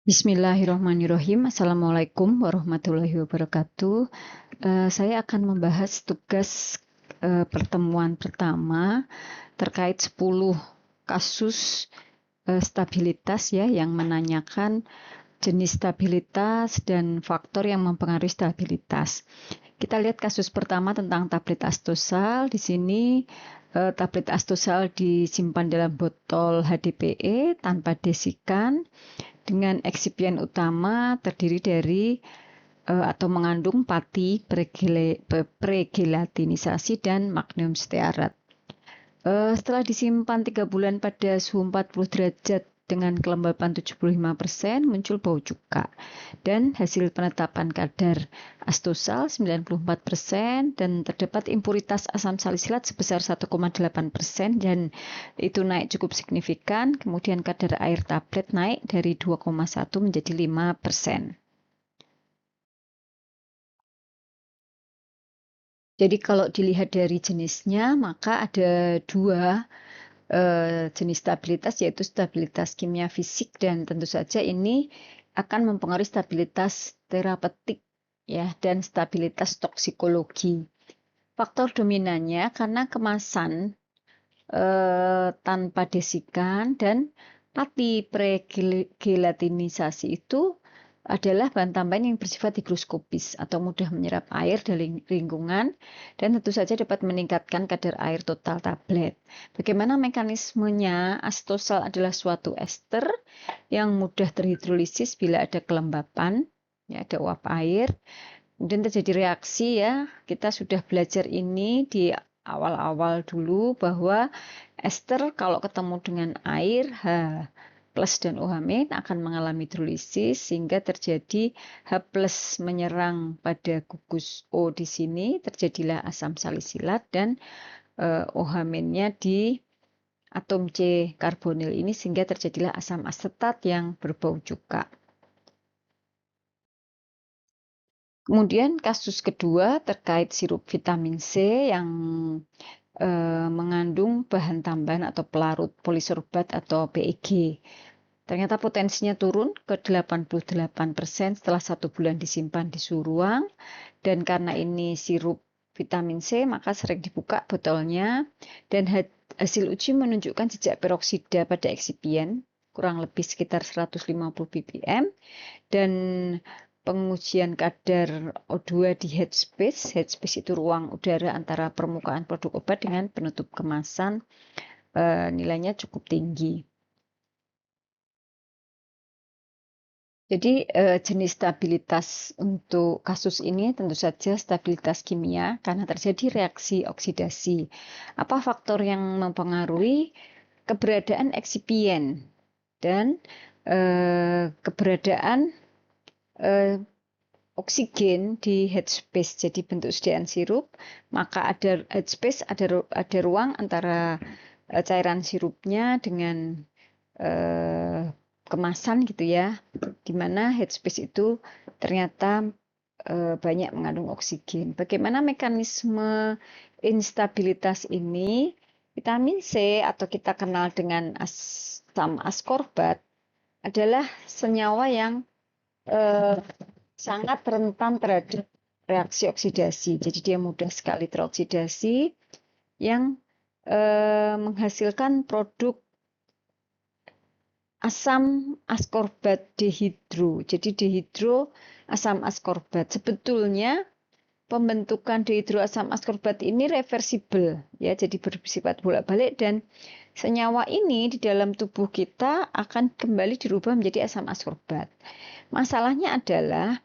Bismillahirrahmanirrahim. Assalamualaikum warahmatullahi wabarakatuh. Saya akan membahas tugas pertemuan pertama terkait 10 kasus stabilitas ya, yang menanyakan jenis stabilitas dan faktor yang mempengaruhi stabilitas. Kita lihat kasus pertama tentang tablet Astosal. Di sini tablet Astosal disimpan dalam botol HDPE tanpa desikan dengan eksipien utama terdiri dari atau mengandung pati, pregelatinisasi, dan magnesium stearat. Setelah disimpan 3 bulan pada suhu 40 derajat dengan kelembapan 75%, muncul bau cuka. Dan hasil penetapan kadar Astosal 94% dan terdapat impuritas asam salisilat sebesar 1,8% dan itu naik cukup signifikan. Kemudian kadar air tablet naik dari 2,1 menjadi 5%. Jadi kalau dilihat dari jenisnya, maka ada 2 jenis stabilitas, yaitu stabilitas kimia fisik, dan tentu saja ini akan mempengaruhi stabilitas terapeutik ya, dan stabilitas toksikologi. Faktor dominannya karena kemasan tanpa desikan dan pati pregelatinisasi itu adalah bahan tambahan yang bersifat higroskopis atau mudah menyerap air dari lingkungan dan tentu saja dapat meningkatkan kadar air total tablet. Bagaimana mekanismenya? Astosal adalah suatu ester yang mudah terhidrolisis bila ada kelembapan, ya, ada uap air, kemudian terjadi reaksi ya. Kita sudah belajar ini di awal-awal dulu bahwa ester kalau ketemu dengan air H plus dan OH- akan mengalami hidrolisis sehingga terjadi H plus menyerang pada gugus O di sini, terjadilah asam salisilat dan OH-nya di atom C karbonil ini sehingga terjadilah asam asetat yang berbau cuka. Kemudian kasus kedua terkait sirup vitamin C yang mengandung bahan tambahan atau pelarut polisorbat atau PEG. Ternyata potensinya turun ke 88% setelah 1 bulan disimpan di suhu ruang. Dan karena ini sirup vitamin C, maka sering dibuka botolnya. Dan hasil uji menunjukkan jejak peroksida pada eksipien, kurang lebih sekitar 150 ppm. Dan pengujian kadar O2 di headspace. Headspace itu ruang udara antara permukaan produk obat dengan penutup kemasan, nilainya cukup tinggi. Jadi jenis stabilitas untuk kasus ini tentu saja stabilitas kimia karena terjadi reaksi oksidasi. Apa faktor yang mempengaruhi? Keberadaan eksipien dan keberadaan oksigen di headspace. Jadi bentuk sediaan sirup, maka ada headspace, ada ruang antara cairan sirupnya dengan kemasan gitu ya, dimana headspace itu ternyata banyak mengandung oksigen. Bagaimana mekanisme instabilitas ini? Vitamin C atau kita kenal dengan asam askorbat adalah senyawa yang sangat rentan terhadap reaksi oksidasi. Jadi dia mudah sekali teroksidasi yang menghasilkan produk asam askorbat dehidro. Jadi dehidro asam askorbat. Sebetulnya pembentukan dehidro asam askorbat ini reversibel ya, jadi bersifat bolak-balik dan senyawa ini di dalam tubuh kita akan kembali dirubah menjadi asam askorbat. Masalahnya adalah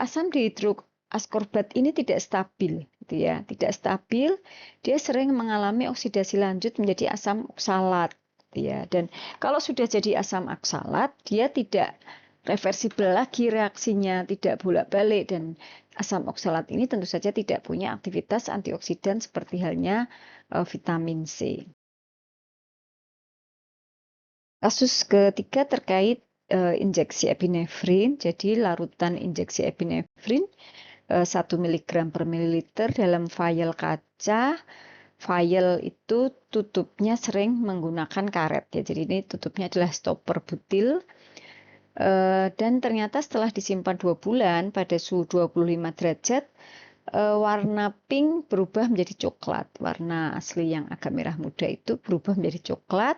asam dehidro askorbat ini tidak stabil gitu ya, tidak stabil. Dia sering mengalami oksidasi lanjut menjadi asam oksalat. Ya, dan kalau sudah jadi asam oksalat, dia tidak reversibel lagi reaksinya, tidak bolak-balik, dan asam oksalat ini tentu saja tidak punya aktivitas antioksidan seperti halnya vitamin C. Kasus ketiga terkait injeksi epinefrin. Jadi larutan injeksi epinefrin 1 mg per mililiter dalam vial kaca. Vial itu tutupnya sering menggunakan karet ya. Jadi ini tutupnya adalah stopper butil. Dan ternyata setelah disimpan 2 bulan pada suhu 25 derajat, warna pink berubah menjadi coklat. Warna asli yang agak merah muda itu berubah menjadi coklat.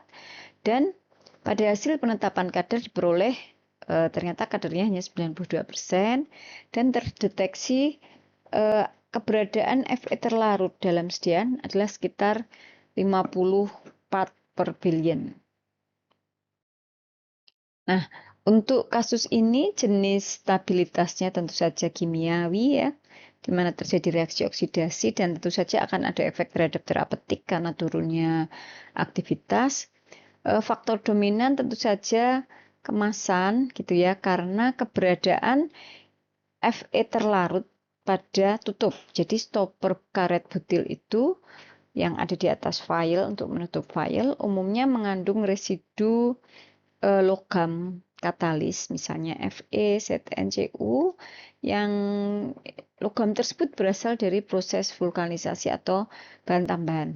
Dan pada hasil penetapan kadar diperoleh ternyata kadarnya hanya 92% dan terdeteksi keberadaan Fe terlarut dalam sediaan adalah sekitar 54 per billion. Nah, untuk kasus ini jenis stabilitasnya tentu saja kimiawi ya, di mana terjadi reaksi oksidasi dan tentu saja akan ada efek terhadap terapeutik karena turunnya aktivitas. Faktor dominan tentu saja kemasan gitu ya, karena keberadaan Fe terlarut pada tutup. Jadi stopper karet butil itu yang ada di atas foil untuk menutup foil umumnya mengandung residu logam katalis, misalnya Fe, ZnCu, yang logam tersebut berasal dari proses vulkanisasi atau bahan tambahan.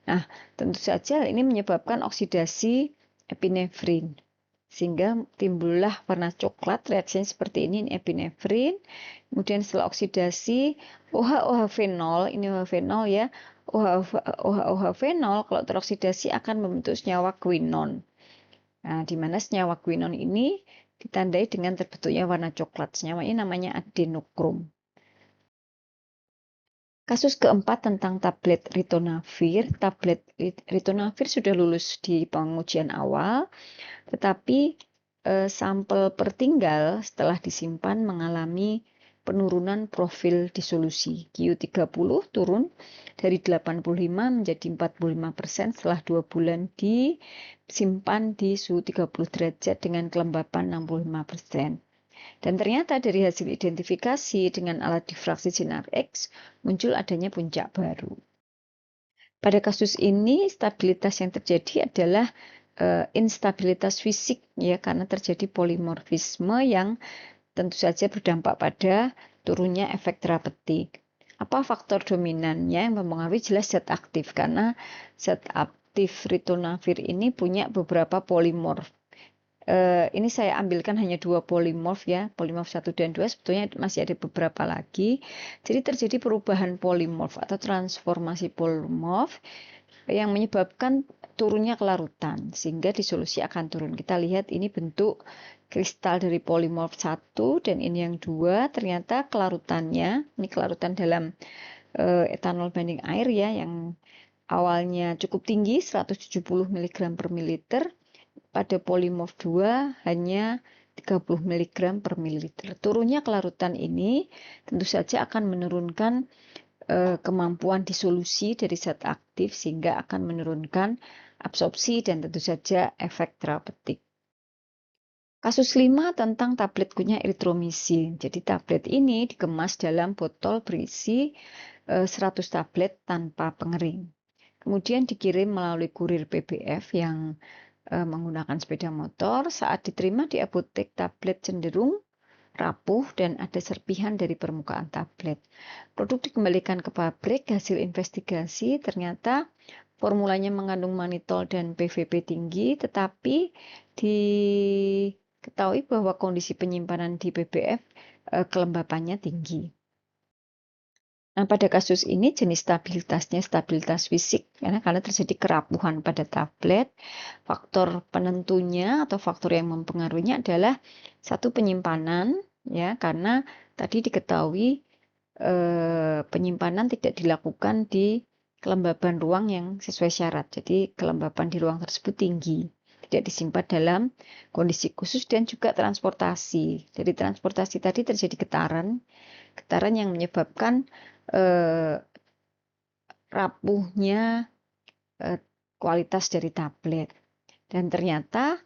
Nah, tentu saja ini menyebabkan oksidasi epinefrin, sehingga timbullah warna coklat. Reaksinya seperti ini epinefrin. Kemudian setelah oksidasi, OH fenol, ini OH fenol ya, OH fenol kalau teroksidasi akan membentuk senyawa quinon. Nah, di mana senyawa quinon ini ditandai dengan terbentuknya warna coklat. Senyawa ini namanya adenokrom. Kasus keempat tentang tablet ritonavir. Tablet ritonavir sudah lulus di pengujian awal, tetapi sampel pertinggal setelah disimpan mengalami penurunan profil disolusi. Q30 turun dari 85 menjadi 45% setelah 2 bulan disimpan di suhu 30 derajat dengan kelembapan 65%. Dan ternyata dari hasil identifikasi dengan alat difraksi sinar X muncul adanya puncak baru. Pada kasus ini stabilitas yang terjadi adalah instabilitas fisik ya, karena terjadi polimorfisme yang tentu saja berdampak pada turunnya efek terapeutik. Apa faktor dominannya yang mempengaruhi? Jelas zat aktif, karena zat aktif ritonavir ini punya beberapa polimorf. Ini saya ambilkan hanya 2 polimorf ya, polimorf 1 dan 2, sebetulnya masih ada beberapa lagi. Jadi terjadi perubahan polimorf atau transformasi polimorf yang menyebabkan turunnya kelarutan, sehingga disolusi akan turun. Kita lihat ini bentuk kristal dari polimorf 1 dan ini yang 2, ternyata kelarutannya, ini kelarutan dalam etanol banding air ya, yang awalnya cukup tinggi 170 mg per mililiter, pada polimorf 2 hanya 30 mg per mililiter. Turunnya kelarutan ini tentu saja akan menurunkan kemampuan disolusi dari zat aktif sehingga akan menurunkan absorpsi dan tentu saja efek terapeutik. Kasus 5 tentang tablet kunyah eritromisin. Jadi tablet ini dikemas dalam botol berisi 100 tablet tanpa pengering. Kemudian dikirim melalui kurir PBF yang menggunakan sepeda motor. Saat diterima di apotek, tablet cenderung rapuh dan ada serpihan dari permukaan tablet. Produk dikembalikan ke pabrik. Hasil investigasi ternyata formulanya mengandung manitol dan PVP tinggi, tetapi diketahui bahwa kondisi penyimpanan di PBF kelembapannya tinggi. Nah, pada kasus ini jenis stabilitasnya stabilitas fisik, karena terjadi kerapuhan pada tablet. Faktor penentunya atau faktor yang mempengaruhinya adalah satu penyimpanan, ya, karena tadi diketahui penyimpanan tidak dilakukan di kelembaban ruang yang sesuai syarat. Jadi kelembapan di ruang tersebut tinggi, tidak disimpan dalam kondisi khusus, dan juga transportasi. Jadi transportasi tadi terjadi getaran yang menyebabkan rapuhnya kualitas dari tablet. Dan ternyata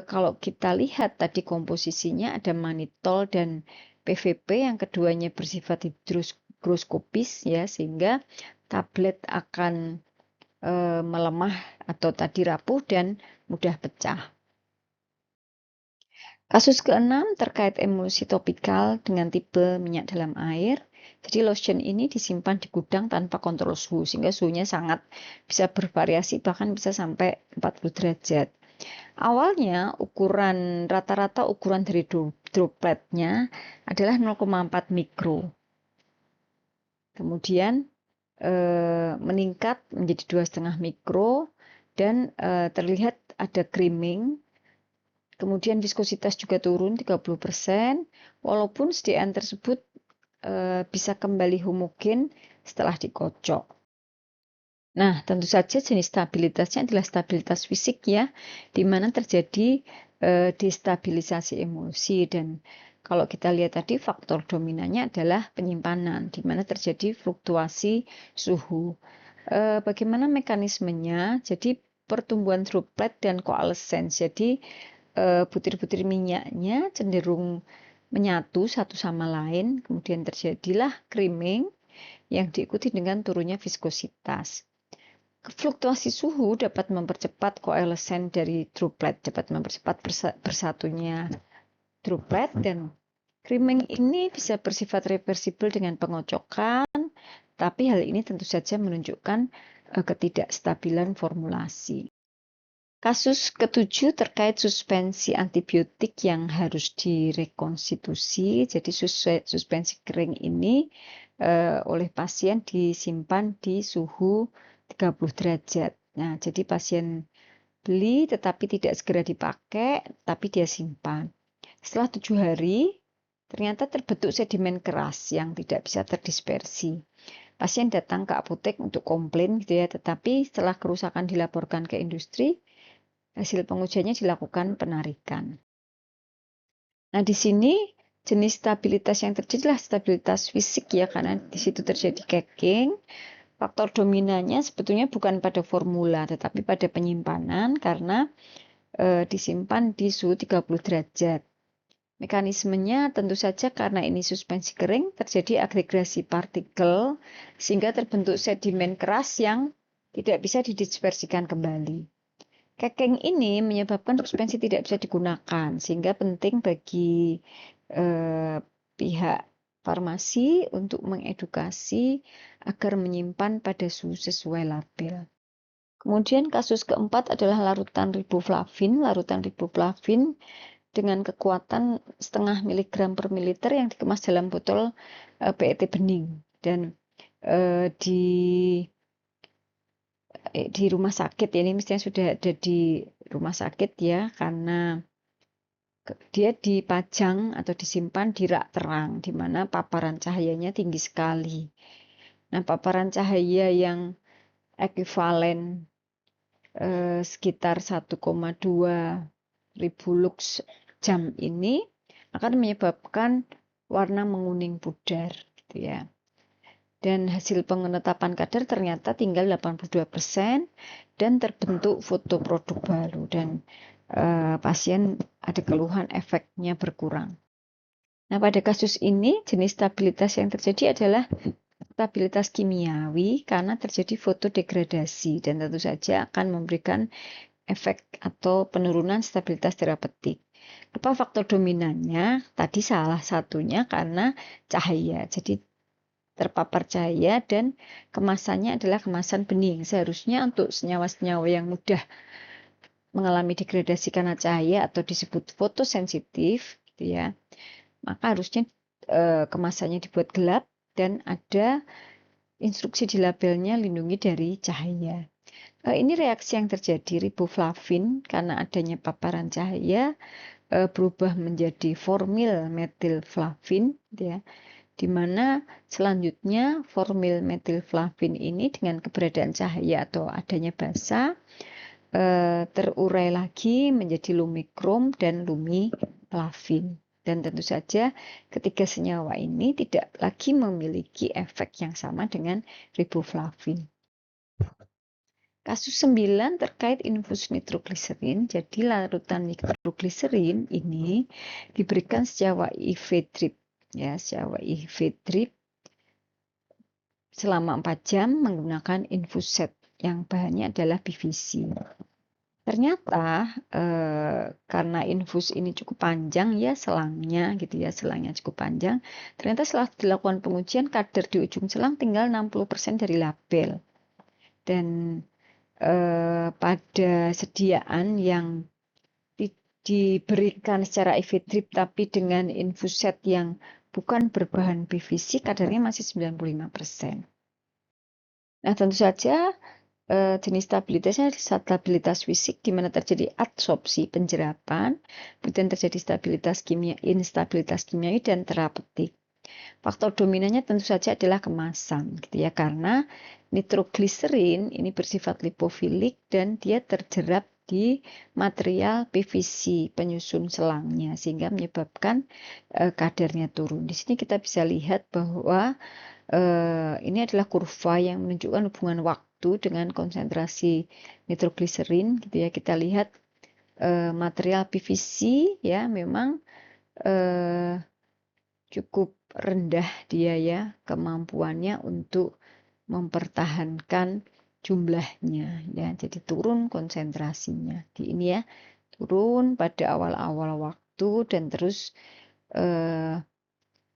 kalau kita lihat tadi komposisinya ada manitol dan PVP yang keduanya bersifat higroskopis ya, sehingga tablet akan melemah atau tadi rapuh dan mudah pecah. Kasus ke-6 terkait emulsi topikal dengan tipe minyak dalam air. Jadi lotion ini disimpan di gudang tanpa kontrol suhu, sehingga suhunya sangat bisa bervariasi, bahkan bisa sampai 40 derajat. Awalnya rata-rata ukuran dari dropletnya adalah 0,4 mikro. Kemudian meningkat menjadi 2,5 mikro dan terlihat ada creaming. Kemudian viskositas juga turun 30%, walaupun sediaan tersebut bisa kembali homogen setelah dikocok. Nah, tentu saja jenis stabilitasnya adalah stabilitas fisik ya, di mana terjadi destabilisasi emosi, dan kalau kita lihat tadi faktor dominannya adalah penyimpanan, di mana terjadi fluktuasi suhu. Bagaimana mekanismenya? Jadi pertumbuhan droplet dan koalescens. Jadi butir-butir minyaknya cenderung menyatu satu sama lain, kemudian terjadilah creaming yang diikuti dengan turunnya viskositas. Fluktuasi suhu dapat mempercepat koalesen dari droplet, dapat mempercepat bersatunya droplet, dan creaming ini bisa bersifat reversibel dengan pengocokan, tapi hal ini tentu saja menunjukkan ketidakstabilan formulasi. Kasus ketujuh terkait suspensi antibiotik yang harus direkonstitusi. Jadi suspensi kering ini oleh pasien disimpan di suhu 30 derajat. Nah, jadi pasien beli tetapi tidak segera dipakai, tapi dia simpan. Setelah 7 hari, ternyata terbentuk sedimen keras yang tidak bisa terdispersi. Pasien datang ke apotek untuk komplain gitu ya, tetapi setelah kerusakan dilaporkan ke industri, hasil pengujiannya dilakukan penarikan. Nah, di sini jenis stabilitas yang terjadi adalah stabilitas fisik ya, karena di situ terjadi cracking. Faktor dominannya sebetulnya bukan pada formula, tetapi pada penyimpanan karena disimpan di suhu 30 derajat. Mekanismenya tentu saja karena ini suspensi kering, terjadi agregasi partikel sehingga terbentuk sedimen keras yang tidak bisa didispersikan kembali. Cracking ini menyebabkan suspensi tidak bisa digunakan, sehingga penting bagi pihak farmasi untuk mengedukasi agar menyimpan pada suhu sesuai label. Kemudian kasus keempat adalah larutan riboflavin. Larutan riboflavin dengan kekuatan 0,5 mg per mililiter yang dikemas dalam botol PET bening, dan di rumah sakit ya, ini mestinya sudah ada di rumah sakit ya, karena dia dipajang atau disimpan di rak terang di mana paparan cahayanya tinggi sekali. Nah, paparan cahaya yang ekuivalen sekitar 1,2 ribu lux jam ini akan menyebabkan warna menguning pudar gitu ya. Dan hasil penetapan kadar ternyata tinggal 82% dan terbentuk fotoproduk baru, dan pasien ada keluhan efeknya berkurang. Nah, pada kasus ini jenis stabilitas yang terjadi adalah stabilitas kimiawi karena terjadi fotodegradasi, dan tentu saja akan memberikan efek atau penurunan stabilitas terapeutik. Apa faktor dominannya? Tadi salah satunya karena cahaya. Jadi terpapar cahaya dan kemasannya adalah kemasan bening. Seharusnya untuk senyawa-senyawa yang mudah mengalami degradasi karena cahaya atau disebut fotosensitif gitu ya, maka harusnya kemasannya dibuat gelap dan ada instruksi di labelnya lindungi dari cahaya. Ini reaksi yang terjadi riboflavin karena adanya paparan cahaya berubah menjadi formil metilflavin gitu ya, di mana selanjutnya formil metilflavin ini dengan keberadaan cahaya atau adanya basa terurai lagi menjadi lumikrom dan lumiflavin. Dan tentu saja ketiga senyawa ini tidak lagi memiliki efek yang sama dengan riboflavin. Kasus 9 terkait infus nitrogliserin. Jadi larutan nitrogliserin ini diberikan senyawa IV drip ya, senyawa IV drip selama 4 jam menggunakan infuset yang bahannya adalah PVC. Ternyata karena infus ini cukup panjang ya selangnya gitu ya, selangnya cukup panjang. Ternyata setelah dilakukan pengujian kadar di ujung selang tinggal 60% dari label. Dan pada sediaan yang diberikan secara IV drip tapi dengan infuset yang bukan berbahan PVC, kadarnya masih 95%. Nah, tentu saja jenis stabilitasnya stabilitas fisik di mana terjadi adsorpsi penjerapan, kemudian terjadi stabilitas kimia, instabilitas kimiawi dan terapeutik. Faktor dominannya tentu saja adalah kemasan, gitu ya, karena nitrogliserin ini bersifat lipofilik dan dia terjerap di material PVC penyusun selangnya sehingga menyebabkan kadarnya turun. Di sini kita bisa lihat bahwa ini adalah kurva yang menunjukkan hubungan waktu dengan konsentrasi nitrogliserin, gitu ya. Kita lihat material PVC ya memang cukup rendah dia ya kemampuannya untuk mempertahankan jumlahnya ya, jadi turun konsentrasinya di ini ya, turun pada awal-awal waktu dan terus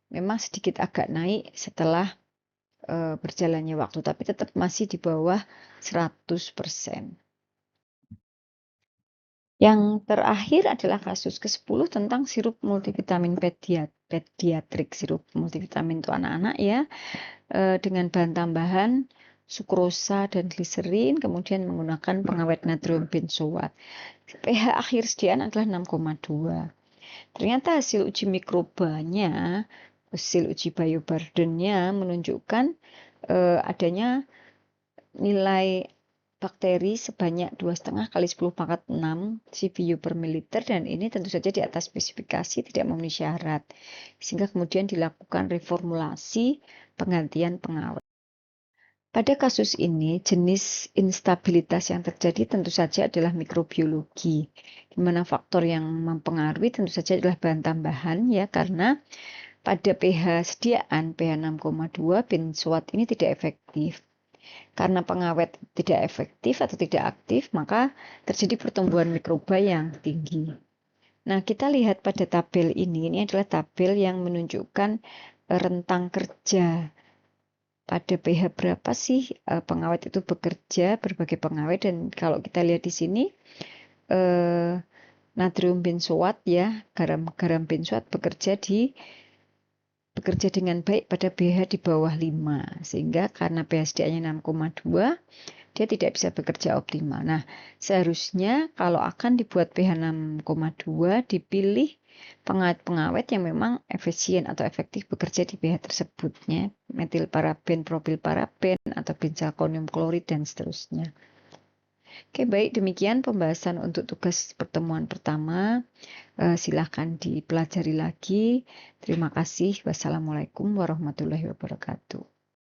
memang sedikit agak naik setelah berjalannya waktu, tapi tetap masih di bawah 100%. Yang terakhir adalah kasus ke-10 tentang sirup multivitamin pediatrik. Sirup multivitamin untuk anak-anak ya, dengan bahan tambahan sukrosa dan gliserin, kemudian menggunakan pengawet natrium benzoat. pH akhir sediaan adalah 6,2. Ternyata hasil uji mikrobanya, hasil uji bioburdennya menunjukkan adanya nilai bakteri sebanyak 2,5 kali 10 pangkat 6 CVU per mililiter, dan ini tentu saja di atas spesifikasi, tidak memenuhi syarat, sehingga kemudian dilakukan reformulasi penggantian pengawet. Pada kasus ini, jenis instabilitas yang terjadi tentu saja adalah mikrobiologi, di mana faktor yang mempengaruhi tentu saja adalah bahan tambahan ya, karena pada pH sediaan pH 6,2 benzoat ini tidak efektif. Karena pengawet tidak efektif atau tidak aktif, maka terjadi pertumbuhan mikroba yang tinggi. Nah, kita lihat pada tabel ini adalah tabel yang menunjukkan rentang kerja. Pada pH berapa sih pengawet itu bekerja, berbagai pengawet, dan kalau kita lihat di sini natrium benzoat ya, garam benzoat bekerja dengan baik pada pH di bawah 5, sehingga karena pH sedianya 6,2 dia tidak bisa bekerja optimal. Nah, seharusnya kalau akan dibuat pH 6,2 dipilih pengawet-pengawet yang memang efisien atau efektif bekerja di pH tersebutnya, metilparaben, propilparaben, atau benzalkonium klorid dan seterusnya. Oke, baik, demikian pembahasan untuk tugas pertemuan pertama. Silahkan dipelajari lagi. Terima kasih. Wassalamualaikum warahmatullahi wabarakatuh.